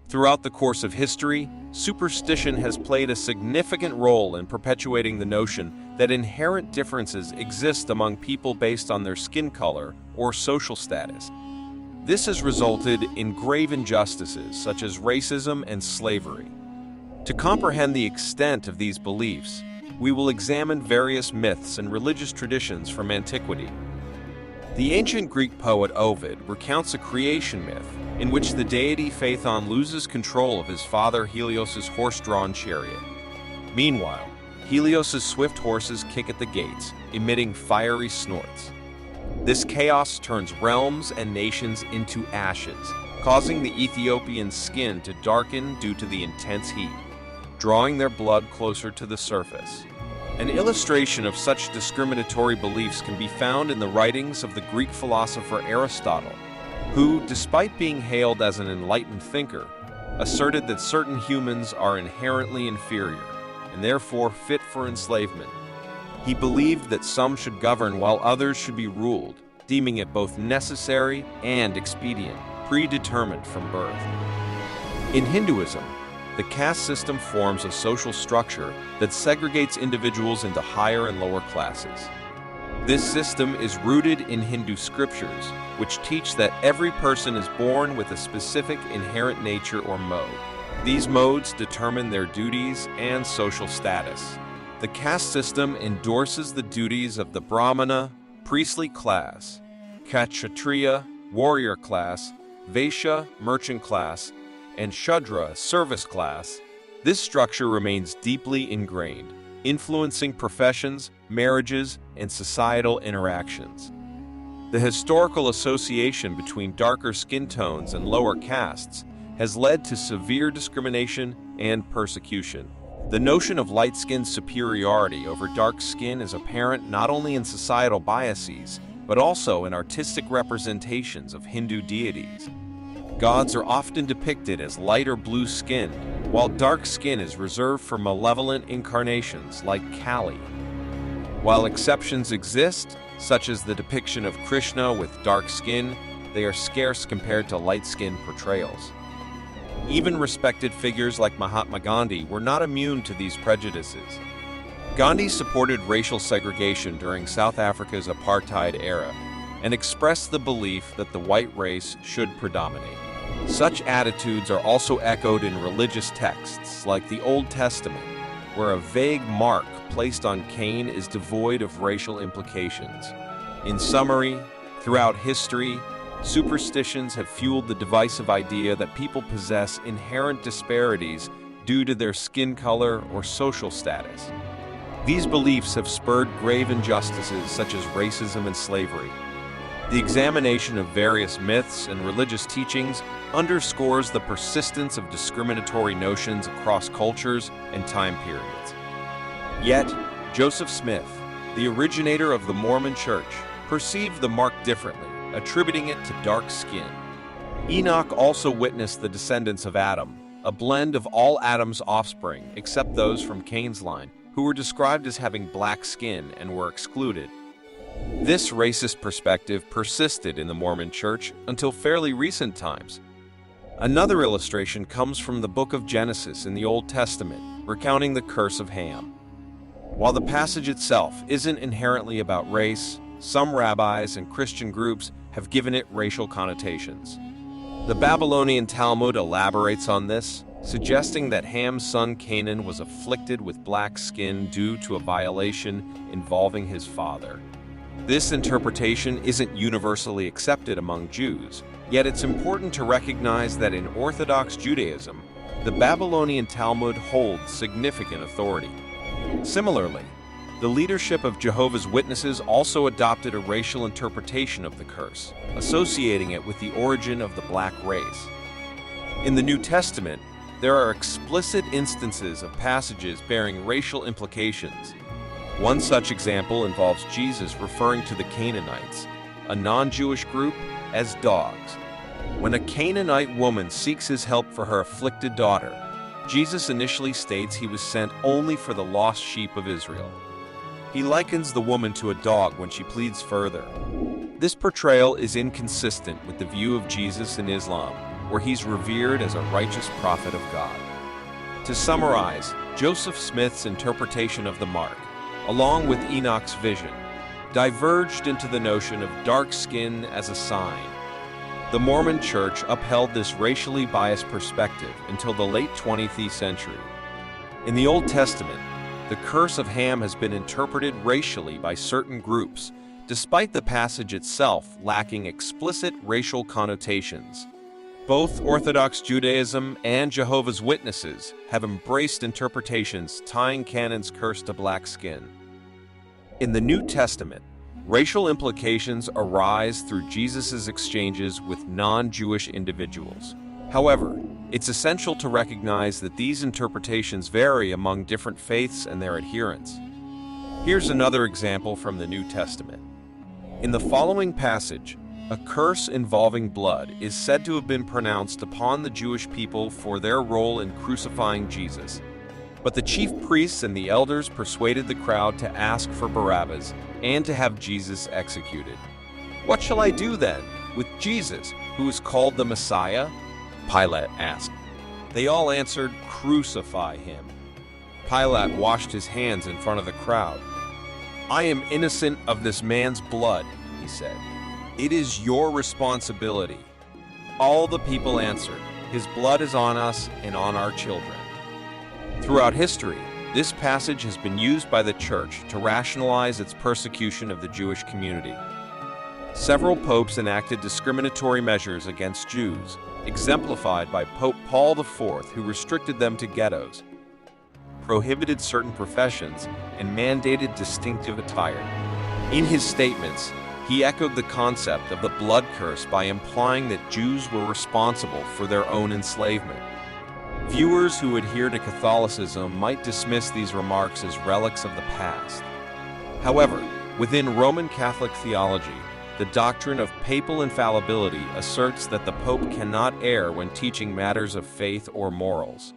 Throughout the course of history, superstition has played a significant role in perpetuating the notion that inherent differences exist among people based on their skin color or social status. This has resulted in grave injustices such as racism and slavery. To comprehend the extent of these beliefs, we will examine various myths and religious traditions from antiquity. The ancient Greek poet Ovid recounts a creation myth in which the deity Phaethon loses control of his father Helios's horse-drawn chariot. Meanwhile, Helios's swift horses kick at the gates, emitting fiery snorts. This chaos turns realms and nations into ashes, causing the Ethiopian skin to darken due to the intense heat, drawing their blood closer to the surface. An illustration of such discriminatory beliefs can be found in the writings of the Greek philosopher Aristotle, who, despite being hailed as an enlightened thinker, asserted that certain humans are inherently inferior and therefore fit for enslavement. He believed that some should govern while others should be ruled, deeming it both necessary and expedient, predetermined from birth. In Hinduism, the caste system forms a social structure that segregates individuals into higher and lower classes. This system is rooted in Hindu scriptures, which teach that every person is born with a specific inherent nature or mode. These modes determine their duties and social status. The caste system endorses the duties of the Brahmana, priestly class, Kshatriya, warrior class, Vaishya, merchant class, and Shudra, service class. This structure remains deeply ingrained, influencing professions, marriages, and societal interactions. The historical association between darker skin tones and lower castes has led to severe discrimination and persecution. The notion of light-skinned superiority over dark skin is apparent not only in societal biases, but also in artistic representations of Hindu deities. Gods are often depicted as light or blue-skinned, while dark skin is reserved for malevolent incarnations like Kali. While exceptions exist, such as the depiction of Krishna with dark skin, they are scarce compared to light-skinned portrayals. Even respected figures like Mahatma Gandhi were not immune to these prejudices. Gandhi supported racial segregation during South Africa's apartheid era and expressed the belief that the white race should predominate. Such attitudes are also echoed in religious texts like the Old Testament, where a vague mark placed on Cain is devoid of racial implications. In summary, throughout history, superstitions have fueled the divisive idea that people possess inherent disparities due to their skin color or social status. These beliefs have spurred grave injustices such as racism and slavery. The examination of various myths and religious teachings underscores the persistence of discriminatory notions across cultures and time periods. Yet, Joseph Smith, the originator of the Mormon Church, perceived the mark differently, attributing it to dark skin. Enoch also witnessed the descendants of Adam, a blend of all Adam's offspring except those from Cain's line, who were described as having black skin and were excluded. This racist perspective persisted in the Mormon Church until fairly recent times. Another illustration comes from the book of Genesis in the Old Testament, recounting the curse of Ham. While the passage itself isn't inherently about race, some rabbis and Christian groups have given it racial connotations. The Babylonian Talmud elaborates on this, suggesting that Ham's son Canaan was afflicted with black skin due to a violation involving his father. This interpretation isn't universally accepted among Jews, yet it's important to recognize that in Orthodox Judaism, the Babylonian Talmud holds significant authority. Similarly, the leadership of Jehovah's Witnesses also adopted a racial interpretation of the curse, associating it with the origin of the black race. In the New Testament, there are explicit instances of passages bearing racial implications. One such example involves Jesus referring to the Canaanites, a non-Jewish group, as dogs. When a Canaanite woman seeks his help for her afflicted daughter, Jesus initially states he was sent only for the lost sheep of Israel. He likens the woman to a dog when she pleads further. This portrayal is inconsistent with the view of Jesus in Islam, where he's revered as a righteous prophet of God. To summarize, Joseph Smith's interpretation of the mark, along with Enoch's vision, diverged into the notion of dark skin as a sign. The Mormon Church upheld this racially biased perspective until the late 20th century. In the Old Testament, the curse of Ham has been interpreted racially by certain groups, despite the passage itself lacking explicit racial connotations. Both Orthodox Judaism and Jehovah's Witnesses have embraced interpretations tying Canaan's curse to black skin. In the New Testament, racial implications arise through Jesus' exchanges with non-Jewish individuals. However, it's essential to recognize that these interpretations vary among different faiths and their adherents. Here's another example from the New Testament. In the following passage, a curse involving blood is said to have been pronounced upon the Jewish people for their role in crucifying Jesus. But the chief priests and the elders persuaded the crowd to ask for Barabbas and to have Jesus executed. "What shall I do then with Jesus, who is called the Messiah?" Pilate asked. They all answered, "Crucify him." Pilate washed his hands in front of the crowd. "I am innocent of this man's blood," he said. "It is your responsibility." All the people answered, "His blood is on us and on our children." Throughout history, this passage has been used by the Church to rationalize its persecution of the Jewish community. Several popes enacted discriminatory measures against Jews, exemplified by Pope Paul IV, who restricted them to ghettos, prohibited certain professions, and mandated distinctive attire. In his statements, he echoed the concept of the blood curse by implying that Jews were responsible for their own enslavement. Viewers who adhere to Catholicism might dismiss these remarks as relics of the past. However, within Roman Catholic theology, the doctrine of papal infallibility asserts that the Pope cannot err when teaching matters of faith or morals.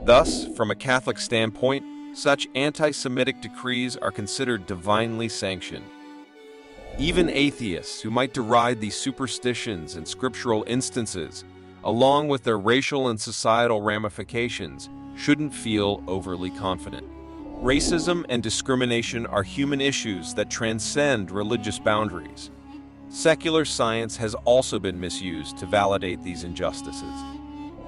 Thus, from a Catholic standpoint, such anti-Semitic decrees are considered divinely sanctioned. Even atheists who might deride these superstitions and scriptural instances, along with their racial and societal ramifications, shouldn't feel overly confident. Racism and discrimination are human issues that transcend religious boundaries. Secular science has also been misused to validate these injustices.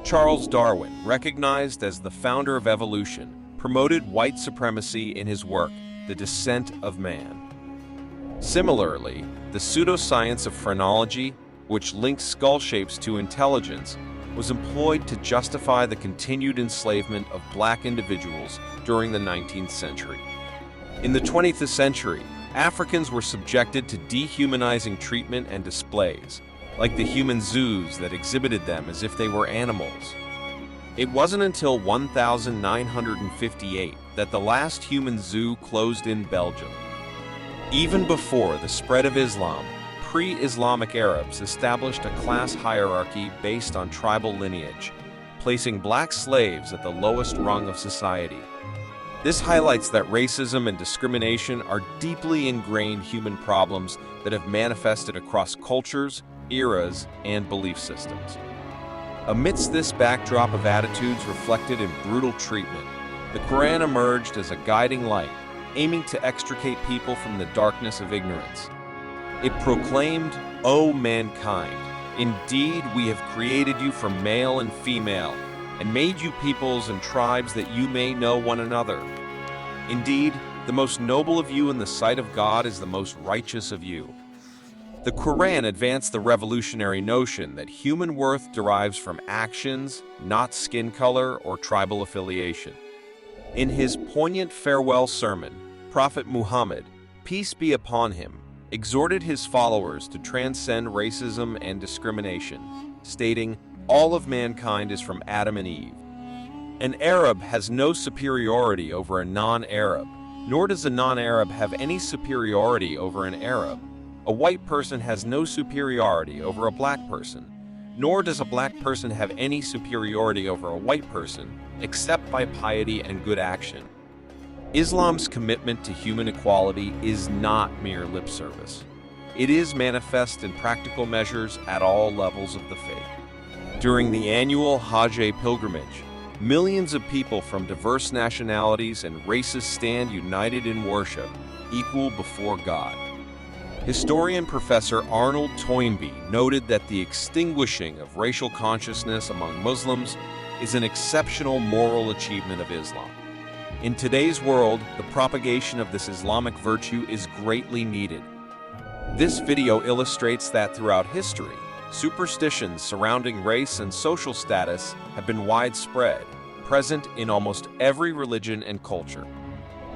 Charles Darwin, recognized as the founder of evolution, promoted white supremacy in his work, The Descent of Man. Similarly, the pseudoscience of phrenology, which links skull shapes to intelligence, was employed to justify the continued enslavement of black individuals during the 19th century. In the 20th century, Africans were subjected to dehumanizing treatment and displays, like the human zoos that exhibited them as if they were animals. It wasn't until 1958 that the last human zoo closed in Belgium. Even before the spread of Islam, pre-Islamic Arabs established a class hierarchy based on tribal lineage, placing black slaves at the lowest rung of society. This highlights that racism and discrimination are deeply ingrained human problems that have manifested across cultures, eras, and belief systems. Amidst this backdrop of attitudes reflected in brutal treatment, the Quran emerged as a guiding light, aiming to extricate people from the darkness of ignorance. It proclaimed, "O mankind, indeed we have created you from male and female, and made you peoples and tribes that you may know one another. Indeed, the most noble of you in the sight of God is the most righteous of you." The Quran advanced the revolutionary notion that human worth derives from actions, not skin color or tribal affiliation. In his poignant farewell sermon, Prophet Muhammad, peace be upon him, exhorted his followers to transcend racism and discrimination, stating, "All of mankind is from Adam and Eve. An Arab has no superiority over a non-Arab, nor does a non-Arab have any superiority over an Arab. A white person has no superiority over a black person, nor does a black person have any superiority over a white person, except by piety and good action." Islam's commitment to human equality is not mere lip service. It is manifest in practical measures at all levels of the faith. During the annual Hajj pilgrimage, millions of people from diverse nationalities and races stand united in worship, equal before God. Historian Professor Arnold Toynbee noted that the extinguishing of racial consciousness among Muslims is an exceptional moral achievement of Islam. In today's world, the propagation of this Islamic virtue is greatly needed. This video illustrates that throughout history, superstitions surrounding race and social status have been widespread, present in almost every religion and culture.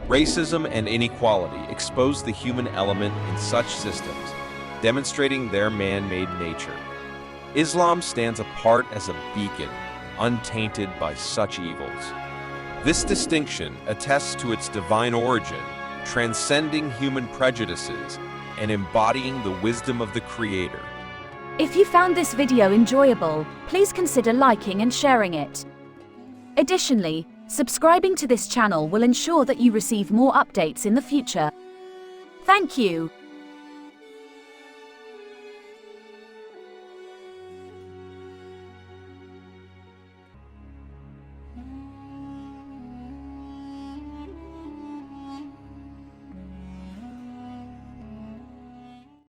Racism and inequality expose the human element in such systems, demonstrating their man-made nature. Islam stands apart as a beacon, untainted by such evils. This distinction attests to its divine origin, transcending human prejudices and embodying the wisdom of the Creator. If you found this video enjoyable, please consider liking and sharing it. Additionally, subscribing to this channel will ensure that you receive more updates in the future. Thank you.